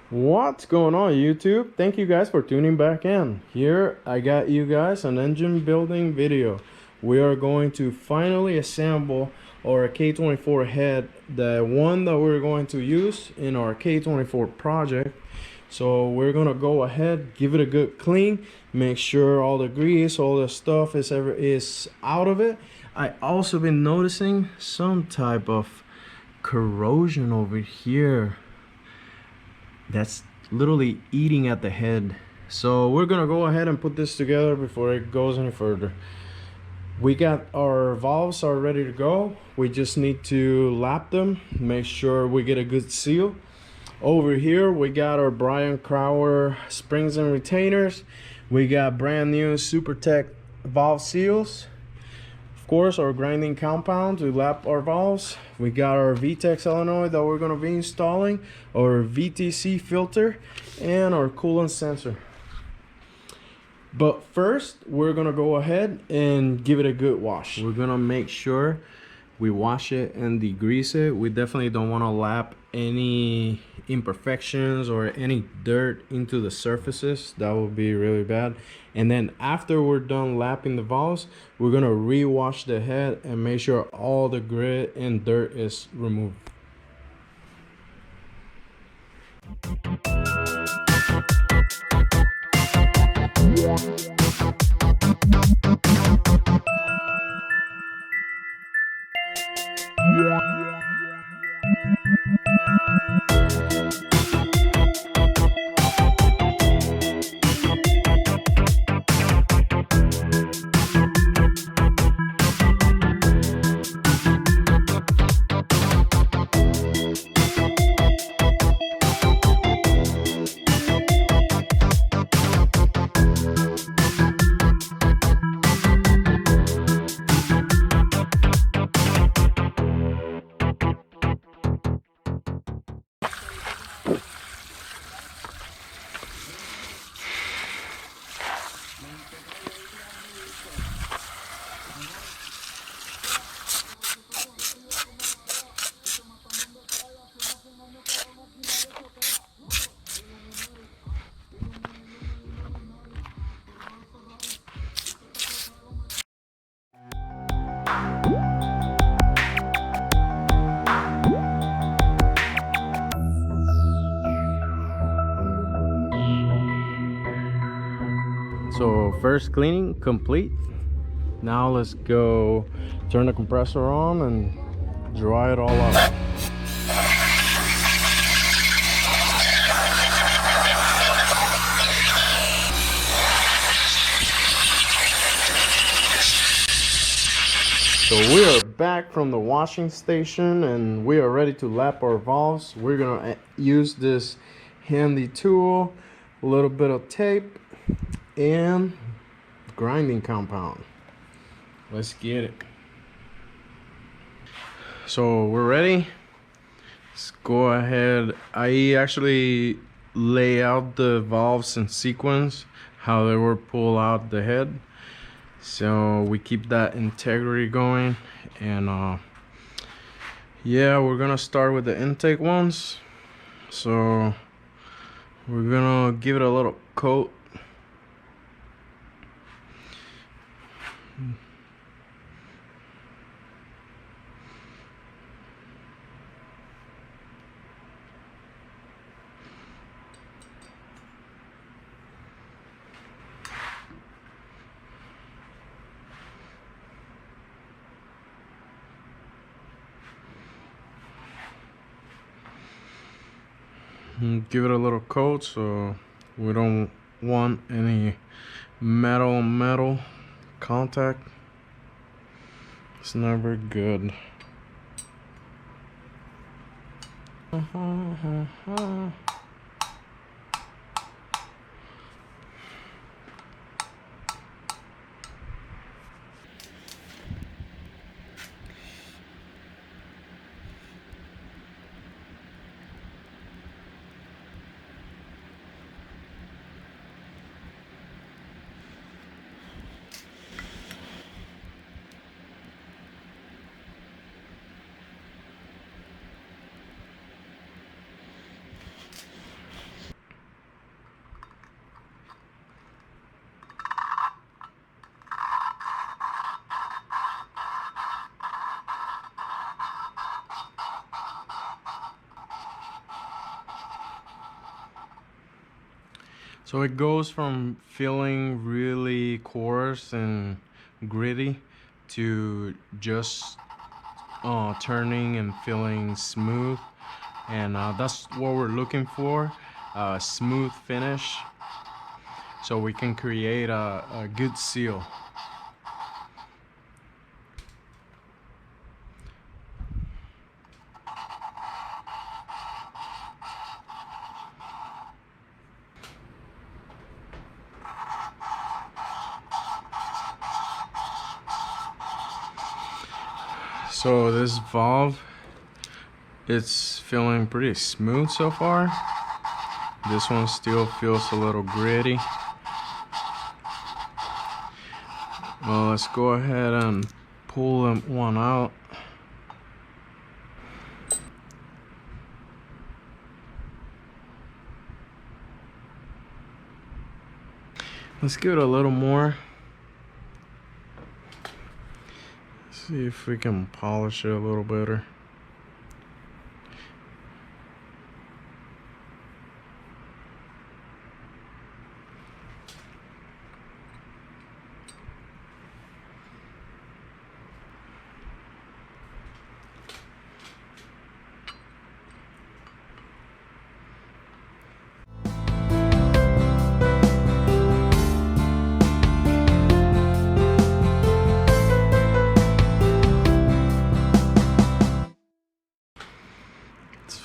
What's going on, YouTube? Thank you guys for tuning back in. Here I got you guys an engine building video. We are going to finally assemble our K24 head, the one that we're going to use in our K24 project. So we're gonna go ahead, give it a good clean, make sure all the grease, all the stuff is out of it. I also been noticing some type of corrosion over here that's literally eating at the head. So we're gonna go ahead and put this together before it goes any further. We got our valves are ready to go. We just need to lap them, make sure we get a good seal. Over here we got our Brian Crower springs and retainers. We got brand new Supertech valve seals. Of course, our grinding compound to lap our valves. We got our VTEC solenoid that we're going to be installing, our VTC filter, and our coolant sensor. But first, we're going to go ahead and give it a good wash. We're going to make sure we wash it and degrease it. We definitely don't want to lap any imperfections or any dirt into the surfaces. That would be really bad. And then after we're done lapping the valves, we're gonna rewash the head and make sure all the grit and dirt is removed. So first cleaning complete. Now let's go turn the compressor on and dry it all out. So we are back from the washing station and we are ready to lap our valves. We're gonna use this handy tool, a little bit of tape, and grinding compound. Let's get it. So we're ready. Let's go ahead. I actually lay out the valves in sequence, how they were pull out the head, so we keep that integrity going. And yeah, we're gonna start with the intake ones. So we're gonna give it a little coat. Give it a little coat so we don't want any metal contact. It's never good. So it goes from feeling really coarse and gritty to just turning and feeling smooth, and that's what we're looking for, a smooth finish, so we can create a good seal. So this valve, it's feeling pretty smooth so far. This one still feels a little gritty. Well, let's go ahead and pull one out. Let's give it a little more. See if we can polish it a little better.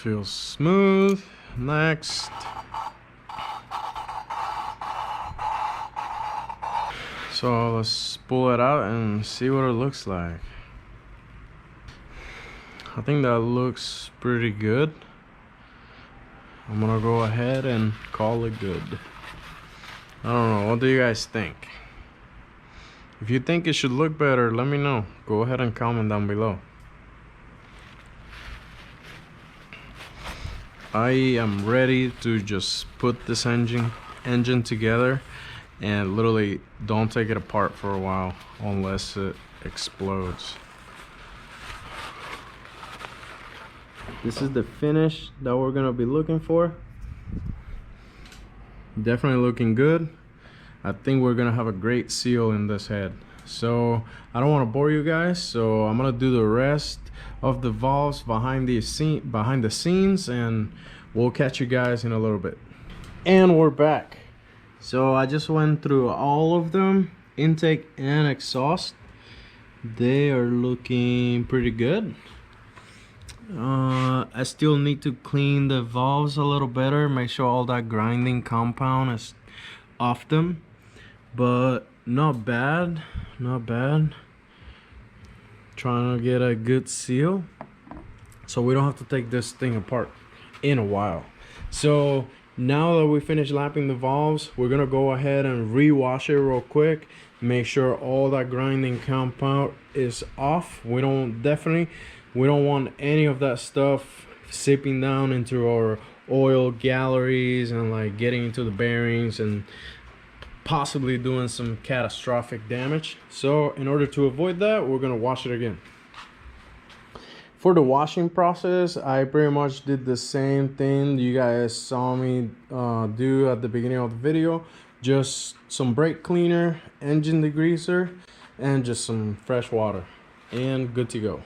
Feels smooth. Next, so let's pull it out and see what it looks like. I think that looks pretty good. I'm gonna go ahead and call it good. I don't know, what do you guys think? If you think it should look better, let me know. Go ahead and comment down below. I am ready to just put this engine together and literally don't take it apart for a while unless it explodes. This is the finish that we're gonna be looking for. Definitely looking good. I think we're gonna have a great seal in this head. So I don't want to bore you guys, so I'm gonna do the rest of the valves behind the scenes, and we'll catch you guys in a little bit. And we're back. So I just went through all of them, intake and exhaust. They are looking pretty good. I still need to clean the valves a little better, make sure all that grinding compound is off them, but not bad, not bad. Trying to get a good seal so we don't have to take this thing apart in a while. So now that we finished lapping the valves, we're gonna go ahead and rewash it real quick, make sure all that grinding compound is off. We don't want any of that stuff seeping down into our oil galleries and like getting into the bearings and possibly doing some catastrophic damage. So in order to avoid that, we're gonna wash it again. For the washing process, I pretty much did the same thing you guys saw me do at the beginning of the video. Just some brake cleaner, engine degreaser, and just some fresh water, and good to go.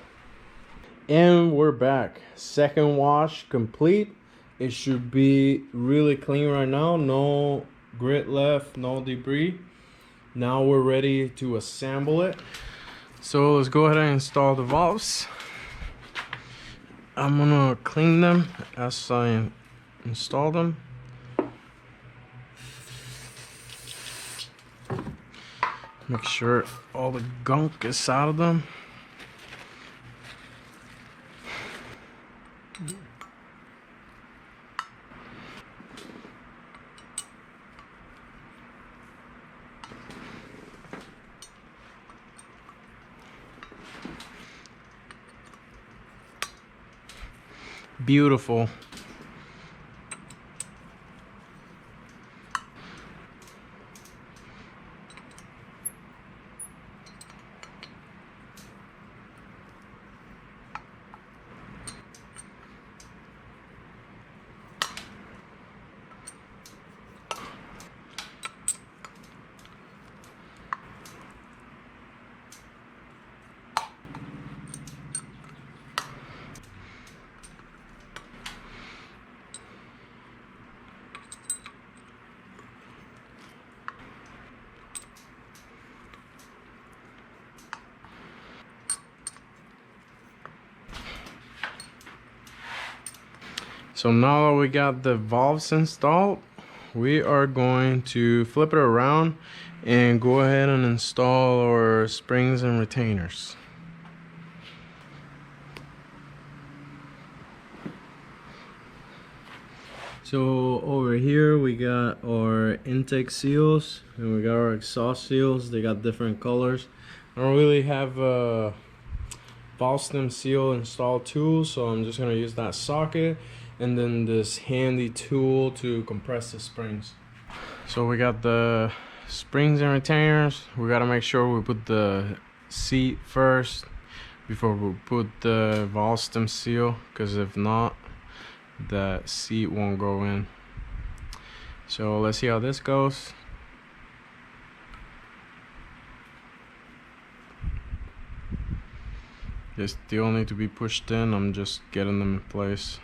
And we're back. Second wash complete. It should be really clean right now. No grit left, no debris. Now we're ready to assemble it. So let's go ahead and install the valves. I'm gonna clean them as I install them. Make sure all the gunk is out of them. Beautiful. So now that we got the valves installed, we are going to flip it around and go ahead and install our springs and retainers. So over here we got our intake seals and we got our exhaust seals. They got different colors. I don't really have a valve stem seal installed tool, so I'm just gonna use that socket and then this handy tool to compress the springs. So we got the springs and retainers. We gotta make sure we put the seat first before we put the valve stem seal, because if not, that seat won't go in. So let's see how this goes. They still need to be pushed in. I'm just getting them in place.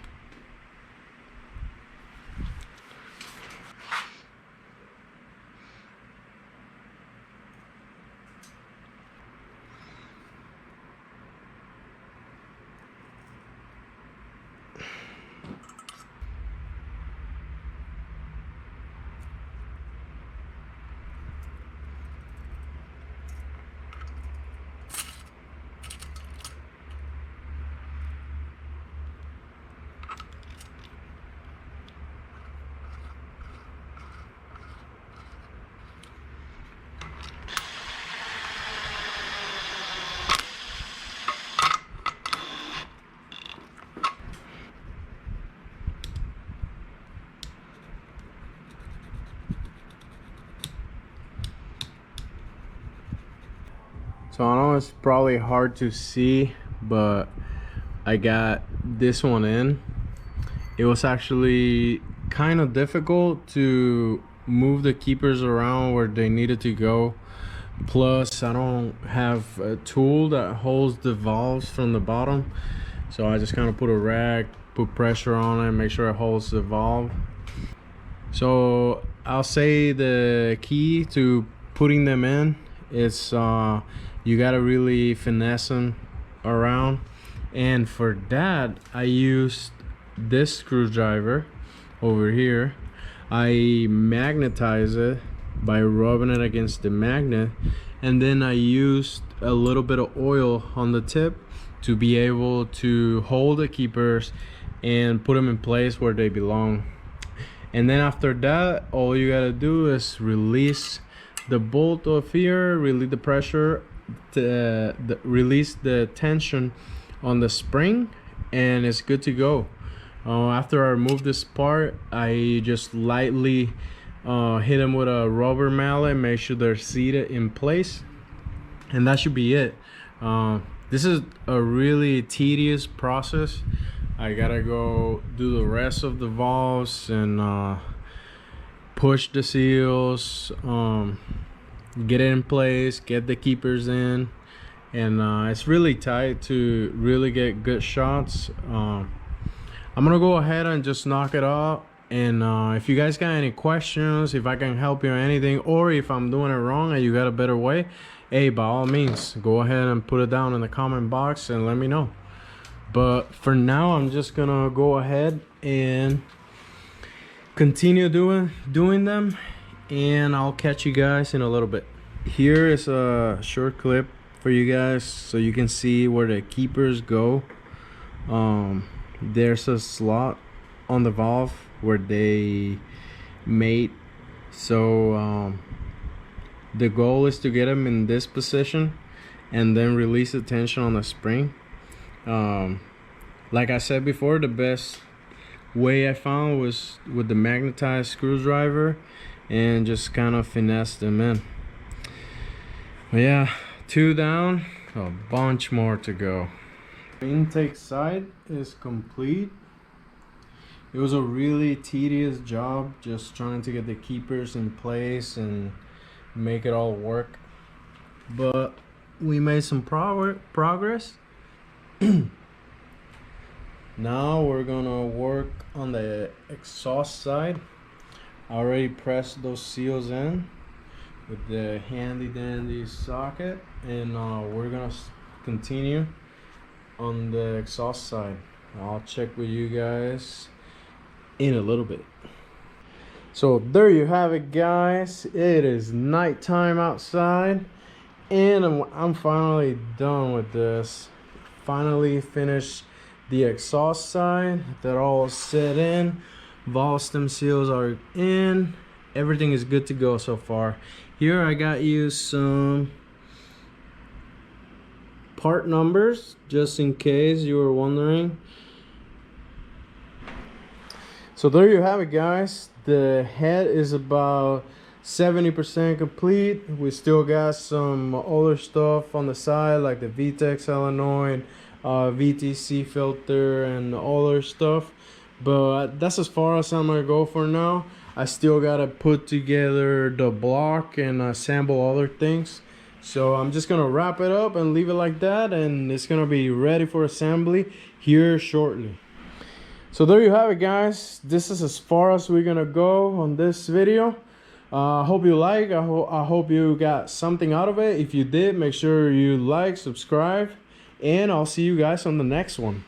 So I know it's probably hard to see, but I got this one in. It was actually kind of difficult to move the keepers around where they needed to go. Plus, I don't have a tool that holds the valves from the bottom. So I just kind of put a rag, put pressure on it, make sure it holds the valve. So I'll say the key to putting them in is you gotta really finesse them around, and for that I used this screwdriver over here. I magnetize it by rubbing it against the magnet, and then I used a little bit of oil on the tip to be able to hold the keepers and put them in place where they belong. And then after that, all you gotta do is release the bolt of here, release the pressure, release the tension on the spring, and it's good to go. After I remove this part, I just lightly hit them with a rubber mallet, make sure they're seated in place, and that should be it. This is a really tedious process. I gotta go do the rest of the valves and push the seals, get it in place, get the keepers in, and it's really tight to really get good shots. I'm gonna go ahead and just knock it out, and if you guys got any questions, if I can help you or anything, or if I'm doing it wrong and you got a better way, hey, by all means go ahead and put it down in the comment box and let me know. But for now, I'm just gonna go ahead and continue doing them, and I'll catch you guys in a little bit. Here is a short clip for you guys so you can see where the keepers go. There's a slot on the valve where they mate, so the goal is to get them in this position and then release the tension on the spring. Like I said before, the best way I found was with the magnetized screwdriver and just kind of finesse them in. But yeah, 2 down, a bunch more to go. The intake side is complete. It was a really tedious job just trying to get the keepers in place and make it all work, but we made some progress. Now we're gonna work on the exhaust side. I already pressed those seals in with the handy dandy socket, and we're gonna continue on the exhaust side. I'll check with you guys in a little bit. So there you have it, guys. It is nighttime outside, and I'm finally done with this. Finally finished the exhaust side. That all set in. Valve stem seals are in. Everything is good to go so far. Here I got you some part numbers just in case you were wondering. So there you have it, guys. The head is about 70% complete. We still got some other stuff on the side like the VTEC solenoid, VTC filter, and other stuff, but that's as far as I'm gonna go for now. I still gotta put together the block and assemble other things. So I'm just gonna wrap it up and leave it like that, and it's gonna be ready for assembly here shortly. So there you have it, guys. This is as far as we're gonna go on this video. I hope you like. I hope you got something out of it. If you did, make sure you like, subscribe, and I'll see you guys on the next one.